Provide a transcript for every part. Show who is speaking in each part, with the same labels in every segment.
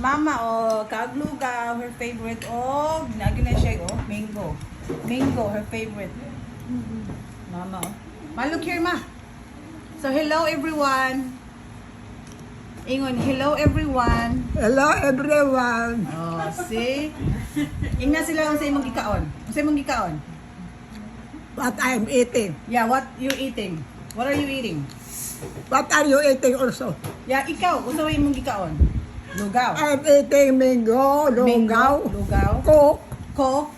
Speaker 1: Mama, oh, kaglugaw, her favorite. Oh, lagi na siya, oh, mango. Mango, her favorite. Mama, oh. Ma, look here, ma. So, hello, everyone. Ingon, hello, everyone.
Speaker 2: Hello everyone.
Speaker 1: Oh, see? Ingna sila kung sa imong gikaon. Kung sa imong gikaon.
Speaker 2: What I'm eating.
Speaker 1: Yeah, what you eating? What are you eating?
Speaker 2: What are you eating also?
Speaker 1: Yeah, ikaw, kung sa imong gikaon. Lugaw.
Speaker 2: I'm eating mango,
Speaker 1: Mango,
Speaker 2: lugaw,
Speaker 1: lugaw.
Speaker 2: coke,
Speaker 1: Coke.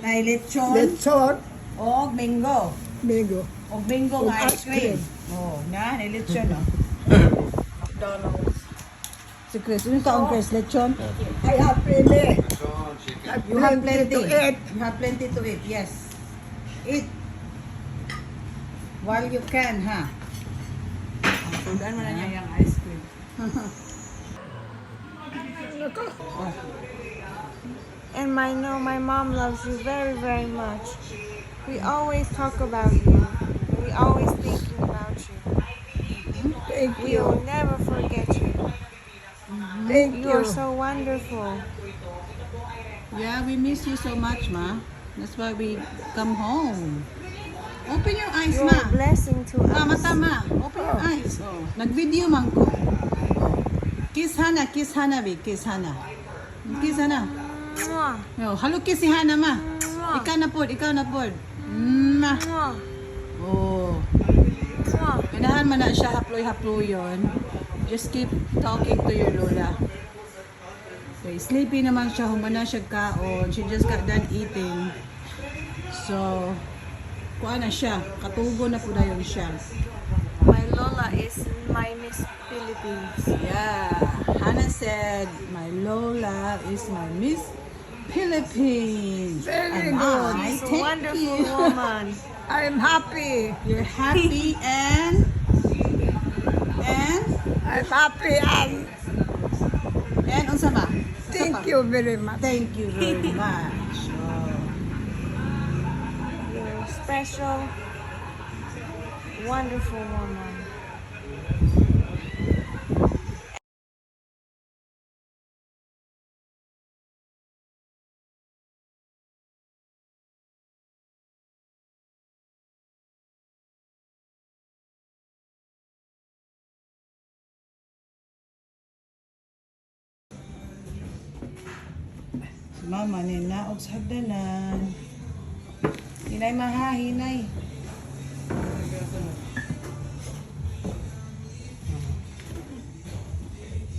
Speaker 1: Ay, lechon.
Speaker 2: lechon,
Speaker 1: O, mango.
Speaker 2: mango.
Speaker 1: O, mango
Speaker 2: O,
Speaker 1: nga ice
Speaker 2: ice
Speaker 1: cream.
Speaker 2: cream.
Speaker 1: Oh, na, ay lechon, oh. McDonald's. Si Chris, yung kaon, Chris, lechon?
Speaker 2: I have plenty.
Speaker 1: You have plenty.
Speaker 2: to eat.
Speaker 1: You have plenty to eat, yes. Eat. While you can, ha? Sundan mo na niya yung ice cream.
Speaker 3: And I know my mom loves you very, very much. We always talk about you. We always thinking about you.
Speaker 2: Thank
Speaker 3: We will
Speaker 2: you.
Speaker 3: never forget you.
Speaker 2: Thank
Speaker 3: You
Speaker 2: you.
Speaker 3: are so wonderful.
Speaker 1: Yeah, we miss you so much, ma. That's why we come home. Open your eyes,
Speaker 3: You're
Speaker 1: ma.
Speaker 3: a blessing to
Speaker 1: Tama,
Speaker 3: us.
Speaker 1: tama. Open your eyes. Oh. Nag-video man ko. Kiss Hana, kiss Hana, babe. Kiss Hana. Kiss Hana.
Speaker 3: Mwah.
Speaker 1: Oh, halo kiss si Hana, ma.
Speaker 3: Mwah.
Speaker 1: Ikaw na pod, ikaw na pod. Ma.
Speaker 3: Mwah.
Speaker 1: Oh.
Speaker 3: Mwah.
Speaker 1: Ganahan man na siya haploy-haploy yun. Just keep talking to your lola. Okay, sleepy naman siya, humana siya kaon. She just got done eating. So, kuha na siya. Katugo na po na yun siya.
Speaker 3: My Lola is my Miss Philippines.
Speaker 1: Yeah. Hannah said, my Lola is my Miss Philippines.
Speaker 2: Very
Speaker 1: And
Speaker 2: good.
Speaker 1: I
Speaker 3: She's a
Speaker 1: thank
Speaker 3: wonderful
Speaker 1: you.
Speaker 3: woman.
Speaker 2: I'm happy.
Speaker 1: You're happy and
Speaker 2: I'm happy and
Speaker 1: unsa ba?
Speaker 2: thank you very much.
Speaker 1: Thank you very much. Oh.
Speaker 3: You're a special, wonderful woman.
Speaker 1: Si Mama ni naog sa hagdanan. Hinay maha, hinay.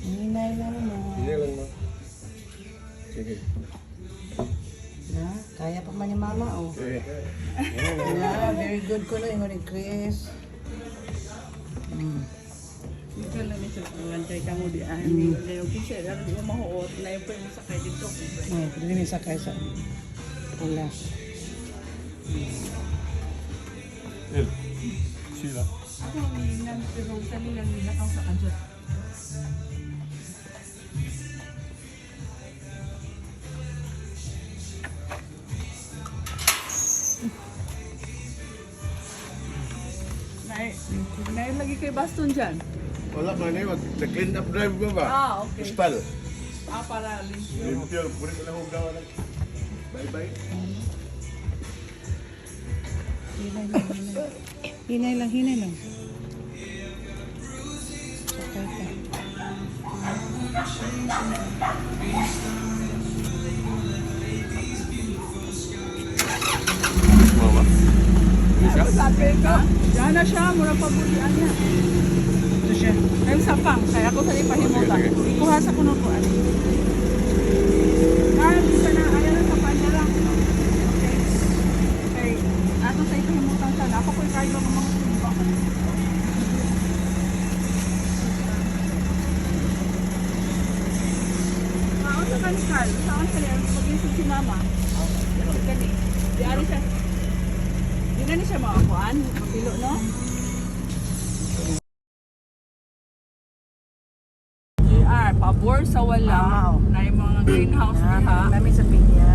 Speaker 1: Hinay lang mo.
Speaker 4: Hindi lang mo. Sige.
Speaker 1: Na, kaya pa man ni Mama, oh.
Speaker 4: Sige.
Speaker 1: Yeah, very good ko na yung ni Chris.
Speaker 5: Ito lang ni sa kay kamo di ani dayo kisa ra di mo mahuot na yung pwede sakay dito.
Speaker 1: Oh, pwede ni sakay sa pula.
Speaker 4: Sila.
Speaker 5: Ako ni nang pero tali lang nila ka sa kanto. Nay lagi kay baston diyan.
Speaker 4: Wala man eh, mag-clean up drive mo ba?
Speaker 5: Ah, okay.
Speaker 4: Spal.
Speaker 5: Para limpyo.
Speaker 4: Limpyo, puri ko lang hugaw lang. Bye-bye.
Speaker 1: Hinay lang, hinay. Hinay lang, hinay lang. Sakay ka.
Speaker 4: Mama.
Speaker 5: Diyan na siya, mura pabulian niya.
Speaker 1: Ito siya.
Speaker 5: Kaya sa pang, kaya ako sa ipahimutan. Ikuha sa kuno ko. Kaya bisa na, ayaw na sa kanya lang. Okay. Okay. Ato sa ipahimutan siya. Ako ko ikaw yung mga tumba. Ako sa kanikal. Sa akin sa liyan, mag-isip si mama. Gani. Di ari siya. Di na ni siya makakuan. Mapilo, no? GR, pabor sa wala.
Speaker 1: Wow.
Speaker 5: Na yung mga greenhouse diha.
Speaker 1: Kami sa pinya.